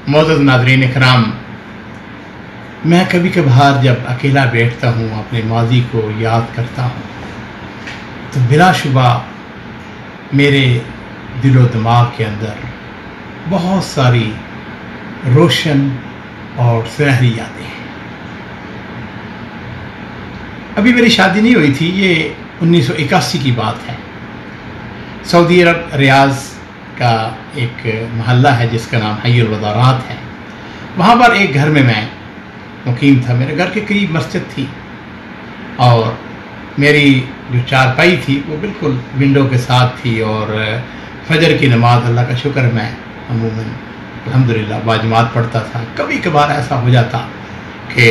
معزز ناظرین کرام، میں کبھی کبھار جب اکیلا بیٹھتا ہوں، اپنے ماضی کو یاد کرتا ہوں، تو بلا شبہ میرے دل و دماغ کے اندر بہت ساری روشن اور سنہری یادیں ہیں۔ ابھی میری شادی نہیں ہوئی تھی، یہ 1981 کی بات ہے۔ سعودی عرب ریاض کا ایک محلہ ہے جس کا نام حی الوزارات ہے، وہاں پر ایک گھر میں مقیم تھا۔ میرے گھر کے قریب مسجد تھی اور میری جو چارپائی تھی وہ بالکل ونڈو کے ساتھ تھی، اور فجر کی نماز اللہ کا شکر میں عموماً الحمدللہ باجماعت پڑھتا تھا۔ کبھی کبھار ایسا ہو جاتا کہ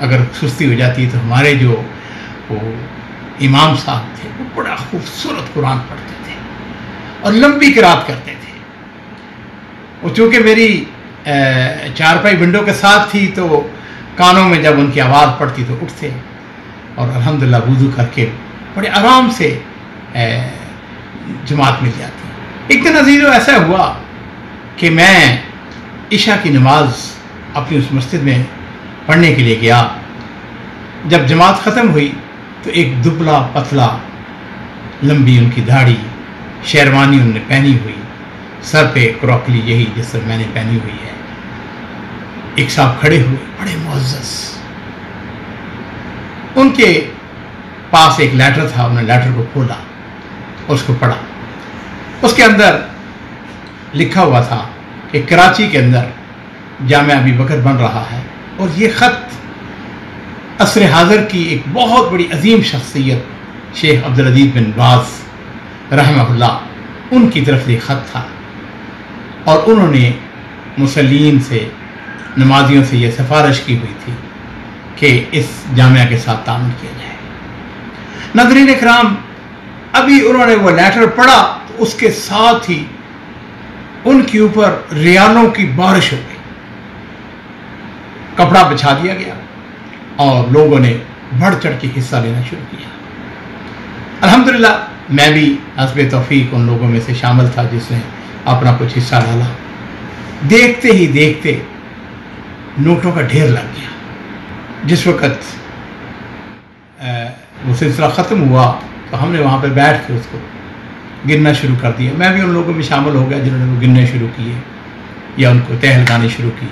اگر سستی ہو جاتی تو ہمارے جو وہ امام صاحب تھے وہ بڑا خوبصورت قرآن پڑھتے تھے اور لمبی قرات کرتے تھے۔ اور چونکہ میری چارپائی ونڈو کے ساتھ تھی تو کانوں میں جب ان کی آواز پڑتی تو اٹھتے اور الحمدللہ وضو کر کے بڑے آرام سے جماعت مل جاتی۔ ایک دن عزیزو ایسا ہوا کہ میں عشاء کی نماز اپنی اس مسجد میں پڑھنے کے لیے گیا۔ جب جماعت ختم ہوئی تو ایک دبلا پتلا، لمبی ان کی داڑھی، شیروانی ان نے پہنی ہوئی، سر پہ کروکلی یہی جس طرح میں نے پہنی ہوئی ہے، ایک صاحب کھڑے ہوئے بڑے معزز۔ ان کے پاس ایک لیٹر تھا، انہوں نے لیٹر کو کھولا، اس کو پڑھا۔ اس کے اندر لکھا ہوا تھا کہ کراچی کے اندر جامعہ ابی بکر بن رہا ہے، اور یہ خط عصر حاضر کی ایک بہت بڑی عظیم شخصیت شیخ عبدالعزیز بن باز رحمہ اللہ ان کی طرف سے ایک خط تھا، اور انہوں نے مسلمین سے، نمازیوں سے یہ سفارش کی ہوئی تھی کہ اس جامعہ کے ساتھ تعامل کیا جائے۔ ناظرین اکرام، ابھی انہوں نے وہ لیٹر پڑھا تو اس کے ساتھ ہی ان کے اوپر ریالوں کی بارش ہو گئی، کپڑا بچھا دیا گیا اور لوگوں نے بڑھ چڑھ کے حصہ لینا شروع کیا۔ الحمدللہ میں بھی حسب توفیق ان لوگوں میں سے شامل تھا جس نے اپنا کچھ حصہ ڈالا۔ دیکھتے ہی دیکھتے نوٹوں کا ڈھیر لگ گیا۔ جس وقت وہ سلسلہ ختم ہوا تو ہم نے وہاں پہ بیٹھ کے اس کو گننا شروع کر دیا۔ میں بھی ان لوگوں میں شامل ہو گیا جنہوں نے وہ گننے شروع کیے یا ان کو تہ لگانے شروع کی۔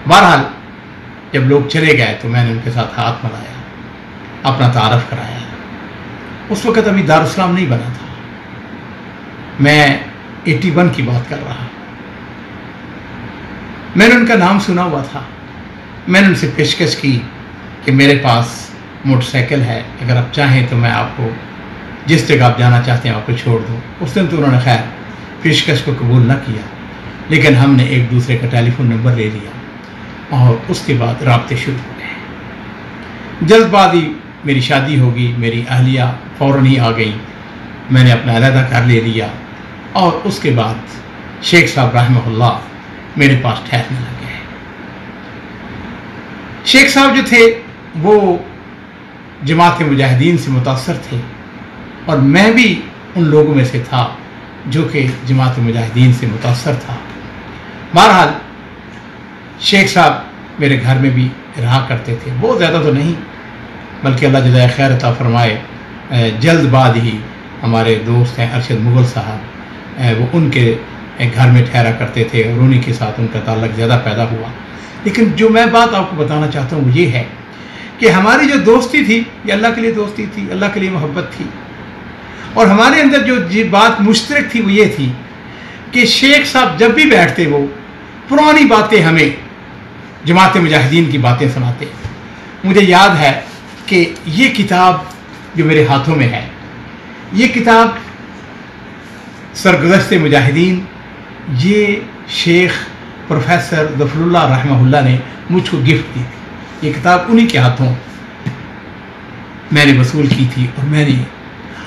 بہرحال جب لوگ چلے گئے تو میں نے ان کے ساتھ ہاتھ ملایا، اپنا تعارف کرایا۔ اس وقت ابھی دارالاسلام نہیں بنا تھا، میں 81 کی بات کر رہا۔ میں نے ان کا نام سنا ہوا تھا۔ میں نے ان سے پیشکش کی کہ میرے پاس موٹر سائیکل ہے، اگر آپ چاہیں تو میں آپ کو جس جگہ آپ جانا چاہتے ہیں آپ کو چھوڑ دوں۔ اس دن تو انہوں نے خیر پیشکش کو قبول نہ کیا، لیکن ہم نے ایک دوسرے کا ٹیلی فون نمبر لے لیا اور اس کے بعد رابطے شروع ہو گئے۔ جلد بعد ہی میری شادی ہوگی، میری اہلیہ فوراً ہی آ گئی، میں نے اپنا علیحدہ گھر لے لیا، اور اس کے بعد شیخ صاحب رحمہ اللہ میرے پاس ٹھہرنے لگے۔ شیخ صاحب جو تھے وہ جماعت مجاہدین سے متاثر تھے، اور میں بھی ان لوگوں میں سے تھا جو کہ جماعت مجاہدین سے متاثر تھا۔ بہرحال شیخ صاحب میرے گھر میں بھی رہا کرتے تھے، بہت زیادہ تو نہیں، بلکہ اللہ جزائے خیر عطا فرمائے جلد بعد ہی ہمارے دوست ہیں ارشد مغل صاحب، وہ ان کے گھر میں ٹھہرا کرتے تھے اور انہی کے ساتھ ان کا تعلق زیادہ پیدا ہوا۔ لیکن جو میں بات آپ کو بتانا چاہتا ہوں وہ یہ ہے کہ ہماری جو دوستی تھی یہ اللہ کے لیے دوستی تھی، اللہ کے لیے محبت تھی، اور ہمارے اندر جو بات مشترک تھی وہ یہ تھی کہ شیخ صاحب جب بھی بیٹھتے وہ پرانی باتیں ہمیں جماعت مجاہدین کی باتیں سناتے۔ مجھے یاد ہے کہ یہ کتاب جو میرے ہاتھوں میں ہے، یہ کتاب سرگزشت مجاہدین، یہ شیخ پروفیسر ظفر اللہ رحمہ اللہ نے مجھ کو گفٹ دی تھی۔ یہ کتاب انہی کے ہاتھوں میں نے وصول کی تھی،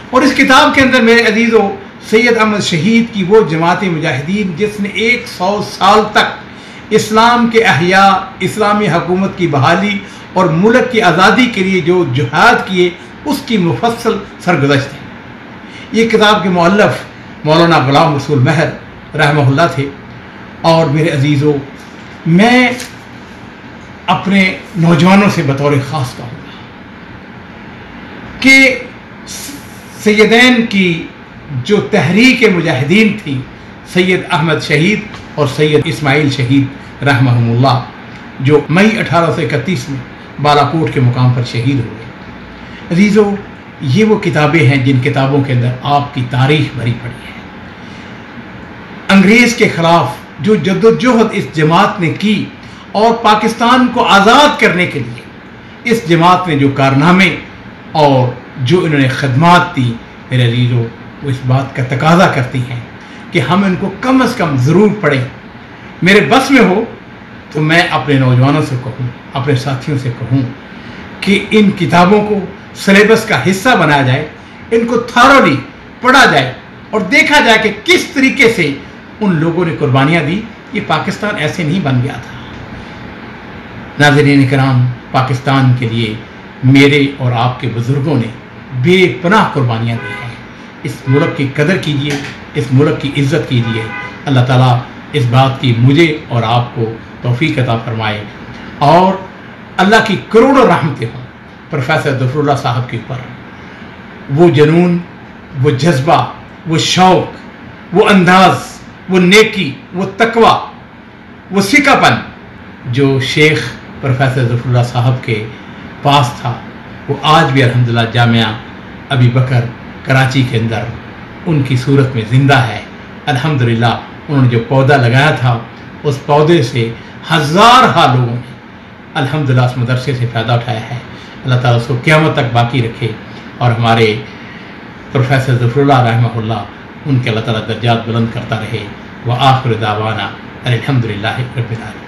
اور اس کتاب کے اندر میرے عزیزو سید احمد شہید کی وہ جماعت مجاہدین جس نے 100 سال تک اسلام کے احیاء، اسلامی حکومت کی بحالی اور ملک کی آزادی کے لیے جو جہاد کیے، اس کی مفصل سرگزشت ہے۔ یہ کتاب کے مؤلف مولانا غلام رسول مہر رحمہ اللہ تھے، اور میرے عزیزوں، میں اپنے نوجوانوں سے بطور خاص کہوں گا کہ سیدین کی جو تحریک مجاہدین تھی، سید احمد شہید اور سید اسماعیل شہید رحمہم اللہ، جو مئی 1831 میں بالاکوٹ کے مقام پر شہید ہوئے۔ عزیزوں، یہ وہ کتابیں ہیں جن کتابوں کے اندر آپ کی تاریخ بھری پڑی ہے۔ انگریز کے خلاف جو جدوجہد اس جماعت نے کی اور پاکستان کو آزاد کرنے کے لیے اس جماعت نے جو کارنامے اور جو انہوں نے خدمات دی، میرے عزیزوں، وہ اس بات کا تقاضا کرتی ہیں کہ ہم ان کو کم از کم ضرور پڑھیں۔ میرے بس میں ہو تو میں اپنے نوجوانوں سے کہوں، اپنے ساتھیوں سے کہوں کہ ان کتابوں کو سلیبس کا حصہ بنایا جائے، ان کو تھارولی پڑھا جائے اور دیکھا جائے کہ کس طریقے سے ان لوگوں نے قربانیاں دی۔ یہ پاکستان ایسے نہیں بن گیا تھا۔ ناظرین کرام، پاکستان کے لیے میرے اور آپ کے بزرگوں نے بے پناہ قربانیاں دی ہیں۔ اس ملک کی قدر کیجیے، اس ملک کی عزت کیجیے۔ اللہ تعالیٰ اس بات کی مجھے اور آپ کو توفیق عطا فرمائے، اور اللہ کی کروڑوں رحمتیں ہوں پروفیسر ظفر اللہ صاحب کے اوپر۔ وہ جنون، وہ جذبہ، وہ شوق، وہ انداز، وہ نیکی، وہ تقوی، وہ سکہ پن جو شیخ پروفیسر ظفر اللہ صاحب کے پاس تھا، وہ آج بھی الحمدللہ جامعہ ابی بکر کراچی کے اندر ان کی صورت میں زندہ ہے۔ الحمدللہ انہوں نے جو پودا لگایا تھا، اس پودے سے ہزارہا لوگوں نے الحمدللہ اس مدرسے سے فائدہ اٹھایا ہے۔ اللہ تعالیٰ اس کو قیامت تک باقی رکھے، اور ہمارے پروفیسر ظفر اللہ رحمہ اللہ، ان کے اللہ تعالیٰ درجات بلند کرتا رہے۔ وآخر دعوانا الحمدللہ رب العالمین۔